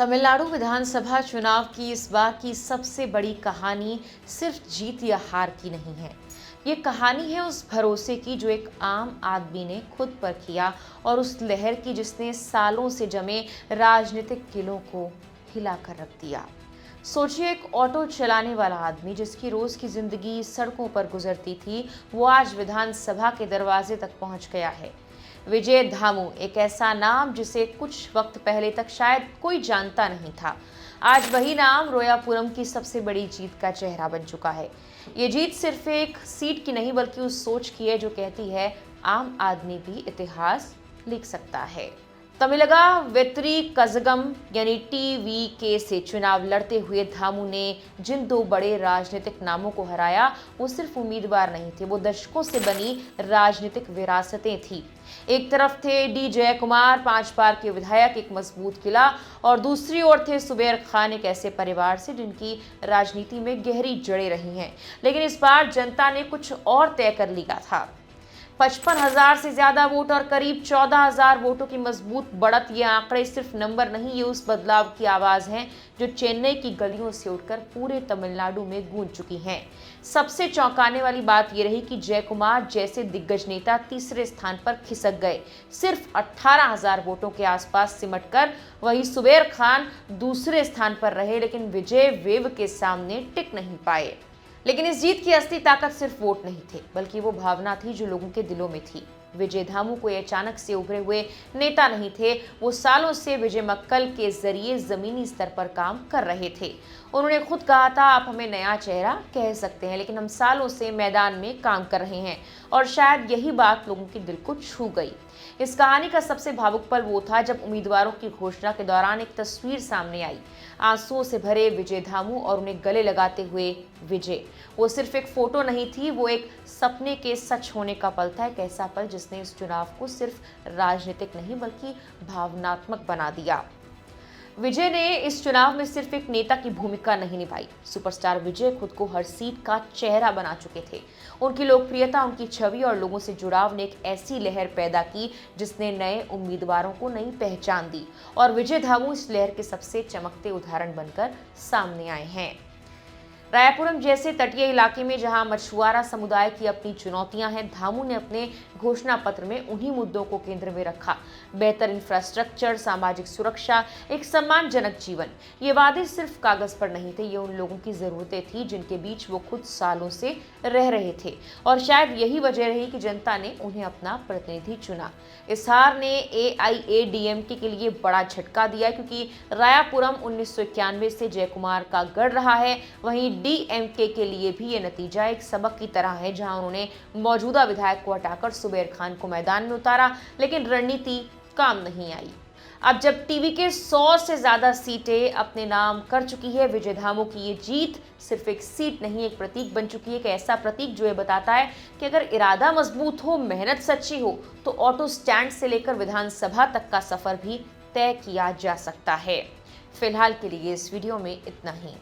तमिलनाडु विधानसभा चुनाव की इस बार की सबसे बड़ी कहानी सिर्फ जीत या हार की नहीं है। ये कहानी है उस भरोसे की जो एक आम आदमी ने खुद पर किया और उस लहर की जिसने सालों से जमे राजनीतिक किलों को हिला कर रख दिया। सोचिए, एक ऑटो चलाने वाला आदमी जिसकी रोज की जिंदगी सड़कों पर गुजरती थी, वो आज विधानसभा के दरवाजे तक पहुंच गया है। विजय धामू, एक ऐसा नाम जिसे कुछ वक्त पहले तक शायद कोई जानता नहीं था, आज वही नाम रोयापुरम की सबसे बड़ी जीत का चेहरा बन चुका है। ये जीत सिर्फ एक सीट की नहीं बल्कि उस सोच की है जो कहती है आम आदमी भी इतिहास लिख सकता है। तमिलगा वेत्री कजगम यानी टीवीके से चुनाव लड़ते हुए धामू ने जिन दो बड़े राजनीतिक नामों को हराया, वो सिर्फ उम्मीदवार नहीं थे, वो दशकों से बनी राजनीतिक विरासतें थी। एक तरफ थे डी जयकुमार, 5 बार के विधायक, एक मजबूत किला, और दूसरी ओर थे सुबेर खान, एक ऐसे परिवार से जिनकी राजनीति में गहरी जड़ें रही हैं। लेकिन इस बार जनता ने कुछ और तय कर लिया था। 55,000 से ज्यादा वोट और करीब 14,000 वोटों की मजबूत बढ़त। ये आंकड़े सिर्फ नंबर नहीं, ये उस बदलाव की आवाज है जो चेन्नई की गलियों से उठकर पूरे तमिलनाडु में गूंज चुकी है। सबसे चौंकाने वाली बात यह रही कि जयकुमार जैसे दिग्गज नेता तीसरे स्थान पर खिसक गए, सिर्फ 18,000 वोटों के आसपास सिमटकर। वहीं सुबेर खान दूसरे स्थान पर रहे, लेकिन विजय वेव के सामने टिक नहीं पाए। लेकिन इस जीत की असली ताकत सिर्फ वोट नहीं थे, बल्कि वो भावना थी जो लोगों के दिलों में थी। विजय धामू कोई अचानक से उभरे हुए नेता नहीं थे, वो सालों से विजय मक्कल के जरिए जमीनी स्तर पर काम कर रहे थे। उन्होंने खुद कहा था, आप हमें नया चेहरा कह सकते हैं, लेकिन हम सालों से मैदान में काम कर रहे हैं। और शायद यही बात लोगों के दिल को छू गई। इस कहानी का सबसे भावुक पल वो था जब उम्मीदवारों की घोषणा के दौरान एक तस्वीर सामने आई, आंसुओं से भरे विजय धामू और उन्हें गले लगाते हुए विजय। वो सिर्फ एक फोटो नहीं थी, वो एक सपने के सच होने का पल था, एक ऐसा पल जिसने इस चुनाव को सिर्फ राजनीतिक नहीं बल्कि भावनात्मक बना दिया। विजय ने इस चुनाव में सिर्फ एक नेता की भूमिका नहीं निभाई, सुपरस्टार विजय खुद को हर सीट का चेहरा बना चुके थे। उनकी लोकप्रियता, उनकी छवि और लोगों से जुड़ाव ने एक ऐसी लहर पैदा की जिसने नए उम्मीदवारों को नई पहचान दी, और विजय धामू इस लहर के सबसे चमकते उदाहरण बनकर सामने आए हैं। रायापुरम जैसे तटीय इलाके में जहां मछुआरा समुदाय की अपनी चुनौतियां हैं, धामू ने अपने घोषणा पत्र में उन्हीं मुद्दों को केंद्र में रखा। बेहतर इंफ्रास्ट्रक्चर, सामाजिक सुरक्षा, एक सम्मानजनक जीवन। ये वादे सिर्फ कागज पर नहीं थे, ये उन लोगों की जरूरतें थी जिनके बीच वो खुद सालों से रह रहे थे। और शायद यही वजह रही कि जनता ने उन्हें अपना प्रतिनिधि चुना। इस हार ने AIADMK के लिए बड़ा झटका दिया, क्योंकि रायापुरम 1991 से जयकुमार का गढ़ रहा है। वहीं DMK के लिए भी ये नतीजा एक सबक की तरह है, जहां उन्होंने मौजूदा विधायक को हटाकर सुबेर खान को मैदान में उतारा, लेकिन रणनीति काम नहीं आई। अब जब टीवी के 100 से ज्यादा सीटें अपने नाम कर चुकी है, विजय धामू की ये जीत सिर्फ एक सीट नहीं, एक प्रतीक बन चुकी है। एक ऐसा प्रतीक जो ये बताता है कि अगर इरादा मजबूत हो, मेहनत सच्ची हो, तो ऑटो स्टैंड से लेकर विधानसभा तक का सफर भी तय किया जा सकता है। फिलहाल के लिए इस वीडियो में इतना ही।